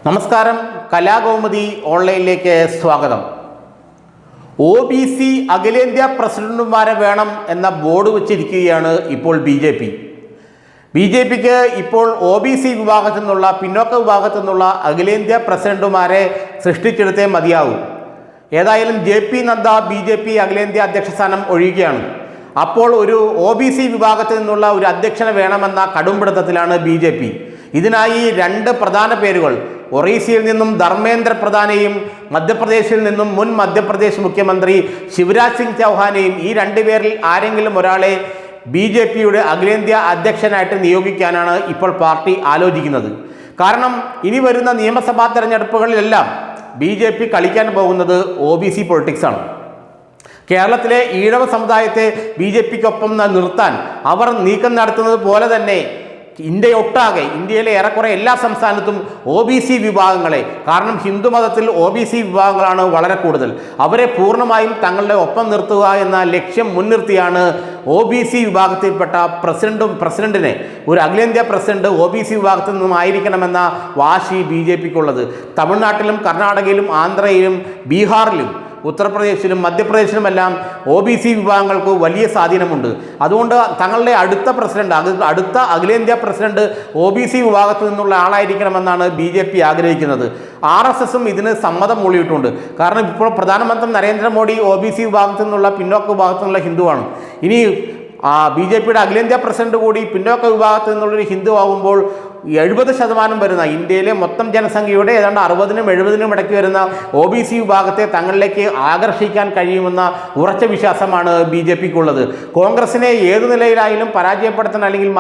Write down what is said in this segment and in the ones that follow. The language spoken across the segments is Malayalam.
നമസ്കാരം. കലാകൗമുദി ഓൺലൈനിലേക്ക് സ്വാഗതം. OBC അഖിലേന്ത്യാ പ്രസിഡന്റുമാരെ വേണം എന്ന ബോർഡ് വച്ചിരിക്കുകയാണ് ഇപ്പോൾ ബി ജെ പിക്ക് ഇപ്പോൾ OBC വിഭാഗത്തിൽ നിന്നുള്ള പിന്നോക്ക വിഭാഗത്തിൽ നിന്നുള്ള അഖിലേന്ത്യാ പ്രസിഡന്റുമാരെ സൃഷ്ടിച്ചെടുത്തേ മതിയാവും. ഏതായാലും JP നദ്ദ BJP അഖിലേന്ത്യാ അധ്യക്ഷ സ്ഥാനം ഒഴിയുകയാണ്. അപ്പോൾ ഒരു OBC വിഭാഗത്തിൽ നിന്നുള്ള ഒരു അധ്യക്ഷനെ വേണമെന്ന കടുംപിടുത്തത്തിലാണ് BJP. ഇതിനായി രണ്ട് പ്രധാന പേരുകൾ, ഒറീസയിൽ നിന്നും ധർമ്മേന്ദ്ര പ്രധാനെയും മധ്യപ്രദേശിൽ നിന്നും മുൻ മധ്യപ്രദേശ് മുഖ്യമന്ത്രി ശിവരാജ് സിംഗ് ചൗഹാനെയും, ഈ രണ്ടുപേരിൽ ആരെങ്കിലും ഒരാളെ BJPയുടെ അഖിലേന്ത്യാ അധ്യക്ഷനായിട്ട് നിയോഗിക്കാനാണ് ഇപ്പോൾ പാർട്ടി ആലോചിക്കുന്നത്. കാരണം ഇനി വരുന്ന നിയമസഭാ തെരഞ്ഞെടുപ്പുകളിലെല്ലാം BJP കളിക്കാൻ പോകുന്നത് OBC പൊളിറ്റിക്സാണ്. കേരളത്തിലെ ഈഴവ സമുദായത്തെ BJPക്കൊപ്പം നിർത്താൻ അവർ നീക്കം നടത്തുന്നത് പോലെ തന്നെ ഇന്ത്യയിലെ ഏറെക്കുറെ എല്ലാ സംസ്ഥാനത്തും OBC വിഭാഗങ്ങളെ, കാരണം ഹിന്ദു മതത്തിൽ OBC വിഭാഗങ്ങളാണ് വളരെ കൂടുതൽ, അവരെ പൂർണ്ണമായും തങ്ങളുടെ ഒപ്പം നിർത്തുക എന്ന ലക്ഷ്യം മുൻനിർത്തിയാണ് OBC വിഭാഗത്തിൽപ്പെട്ട പ്രസിഡന്റിനെ ഒരു അഖിലേന്ത്യാ പ്രസിഡന്റ് OBC വിഭാഗത്തിൽ നിന്നും ആയിരിക്കണമെന്ന വാശി BJPക്കുള്ളത്. തമിഴ്നാട്ടിലും കർണാടകയിലും ആന്ധ്രയിലും ബീഹാറിലും ഉത്തർപ്രദേശിലും മധ്യപ്രദേശിലുമെല്ലാം OBC വിഭാഗങ്ങൾക്ക് വലിയ സ്വാധീനമുണ്ട്. അതുകൊണ്ട് തങ്ങളുടെ അടുത്ത അഖിലേന്ത്യാ പ്രസിഡന്റ് OBC വിഭാഗത്തിൽ നിന്നുള്ള ആളായിരിക്കണമെന്നാണ് BJP ആഗ്രഹിക്കുന്നത്. RSSും ഇതിന് സമ്മതം മൂളിയിട്ടുണ്ട്. കാരണം ഇപ്പോൾ പ്രധാനമന്ത്രി നരേന്ദ്രമോദി OBC വിഭാഗത്തിൽ നിന്നുള്ള പിന്നോക്ക വിഭാഗത്തിൽ നിന്നുള്ള ഹിന്ദുവാണ്. ഇനി BJPയുടെ അഖിലേന്ത്യാ പ്രസിഡന്റ് കൂടി പിന്നോക്ക വിഭാഗത്തിൽ നിന്നുള്ളൊരു ഹിന്ദു ആകുമ്പോൾ 70% വരുന്ന ഇന്ത്യയിലെ മൊത്തം ജനസംഖ്യയുടെ ഏതാണ്ട് 60-70 ഇടയ്ക്ക് വരുന്ന OBC വിഭാഗത്തെ തങ്ങളിലേക്ക് ആകർഷിക്കാൻ കഴിയുമെന്ന ഉറച്ച വിശ്വാസമാണ് BJPക്കുള്ളത്. കോൺഗ്രസിനെ ഏതു നിലയിലായാലും പരാജയപ്പെടുത്താൻ അല്ലെങ്കിൽ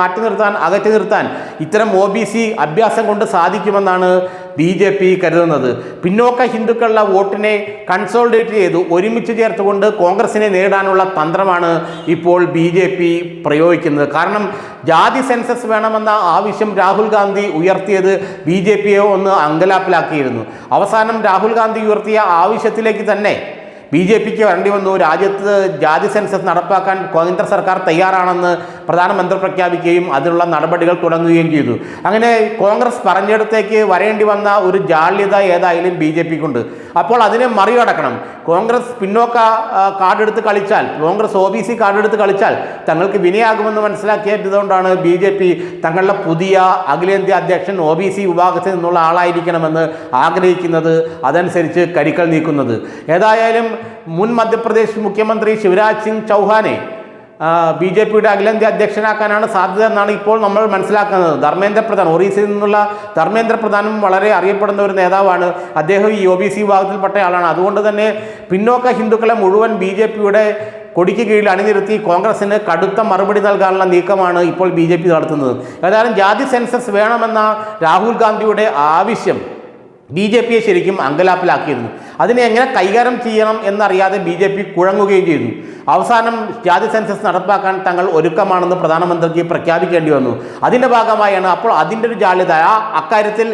അകറ്റി നിർത്താൻ ഇത്തരം OBC അഭ്യാസം കൊണ്ട് സാധിക്കുമെന്നാണ് BJP കരുതുന്നത്. പിന്നോക്ക ഹിന്ദുക്കളുടെ വോട്ടിനെ കൺസോളിഡേറ്റ് ചെയ്ത് ഒരുമിച്ച് ചേർത്തുകൊണ്ട് കോൺഗ്രസിനെ നേരിടാനുള്ള തന്ത്രമാണ് ഇപ്പോൾ BJP പ്രയോഗിക്കുന്നത്. കാരണം ജാതി സെൻസസ് വേണമെന്ന ആവശ്യം രാഹുൽ ഗാന്ധി ഉയർത്തിയത് BJPയെ ഒന്ന് അങ്കലാപ്പിലാക്കിയിരുന്നു. അവസാനം രാഹുൽ ഗാന്ധി ഉയർത്തിയ ആവശ്യത്തിലേക്ക് തന്നെ BJPക്ക് വരേണ്ടി വന്നു. രാജ്യത്ത് ജാതി സെൻസസ് നടപ്പാക്കാൻ കേന്ദ്ര സർക്കാർ തയ്യാറാണെന്ന് പ്രധാനമന്ത്രി പ്രഖ്യാപിക്കുകയും അതിനുള്ള നടപടികൾ തുടങ്ങുകയും ചെയ്തു. അങ്ങനെ കോൺഗ്രസ് പറഞ്ഞിടത്തേക്ക് വരേണ്ടി വന്ന ഒരു ജാള്യത ഏതായാലും BJPക്കുണ്ട്. അപ്പോൾ അതിനെ മറികടക്കണം. കോൺഗ്രസ് പിന്നോക്ക കാർഡെടുത്ത് കളിച്ചാൽ, കോൺഗ്രസ് OBC കാർഡെടുത്ത് കളിച്ചാൽ തങ്ങൾക്ക് വിനയാകുമെന്ന് മനസ്സിലാക്കിയതുകൊണ്ടാണ് BJP തങ്ങളുടെ പുതിയ അഖിലേന്ത്യാ അധ്യക്ഷൻ OBC വിഭാഗത്തിൽ നിന്നുള്ള ആളായിരിക്കണമെന്ന് ആഗ്രഹിക്കുന്നത്, അതനുസരിച്ച് കരുക്കൾ നീക്കുന്നത്. ഏതായാലും മുൻ മധ്യപ്രദേശ് മുഖ്യമന്ത്രി ശിവരാജ് സിംഗ് ചൗഹാനെ BJPയുടെ അഖിലേന്ത്യാ അധ്യക്ഷനാക്കാനാണ് സാധ്യത എന്നാണ് ഇപ്പോൾ നമ്മൾ മനസ്സിലാക്കുന്നത്. ധർമ്മേന്ദ്ര പ്രധാൻ, ഒറീസയിൽ നിന്നുള്ള ധർമ്മേന്ദ്ര പ്രധാനും വളരെ അറിയപ്പെടുന്ന ഒരു നേതാവാണ്. അദ്ദേഹം ഈ OBC വിഭാഗത്തിൽപ്പെട്ട ആളാണ്. അതുകൊണ്ട് തന്നെ പിന്നോക്ക ഹിന്ദുക്കളെ മുഴുവൻ BJPയുടെ കൊടിക്ക് കീഴിൽ അണിനിരത്തി കോൺഗ്രസിന് കടുത്ത മറുപടി നൽകാനുള്ള നീക്കമാണ് ഇപ്പോൾ BJP നടത്തുന്നത്. ഏതായാലും ജാതി സെൻസസ് വേണമെന്ന രാഹുൽ ഗാന്ധിയുടെ ആവശ്യം BJPയെ ശരിക്കും അങ്കലാപ്പിലാക്കിയിരുന്നു. അതിനെ എങ്ങനെ കൈകാര്യം ചെയ്യണം എന്നറിയാതെ BJP കുഴങ്ങുകയും ചെയ്തു. അവസാനം ജാതി സെൻസസ് നടപ്പാക്കാൻ തങ്ങൾ ഒരുക്കമാണെന്ന് പ്രധാനമന്ത്രിക്ക് പ്രഖ്യാപിക്കേണ്ടി വന്നു. അതിൻ്റെ ഭാഗമായാണ് അപ്പോൾ അതിൻ്റെ ഒരു ജാള്യത, അക്കാര്യത്തിൽ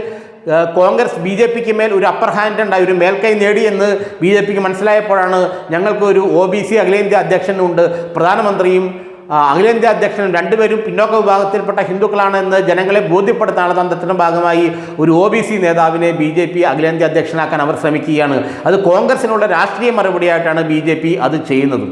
കോൺഗ്രസ് BJPക്ക് മേൽ ഒരു അപ്പർ ഹാൻഡ് ഉണ്ടായി, ഒരു മേൽക്കൈ നേടിയെന്ന് BJPക്ക് മനസ്സിലായപ്പോഴാണ് ഞങ്ങൾക്ക് ഒരു OBC അഖിലേന്ത്യാ അധ്യക്ഷനുണ്ട്, പ്രധാനമന്ത്രിയും അഖിലേന്ത്യാ അധ്യക്ഷനും രണ്ടുപേരും പിന്നോക്ക വിഭാഗത്തിൽപ്പെട്ട ഹിന്ദുക്കളാണ് എന്ന് ജനങ്ങളെ ബോധ്യപ്പെടുത്താനുള്ള തന്ത്രത്തിൻ്റെ ഭാഗമായി ഒരു OBC നേതാവിനെ BJP അഖിലേന്ത്യാ അധ്യക്ഷനാക്കാൻ അവർ ശ്രമിക്കുകയാണ്. അത് കോൺഗ്രസിനുള്ള രാഷ്ട്രീയ മറുപടിയായിട്ടാണ് BJP അത് ചെയ്യുന്നത്.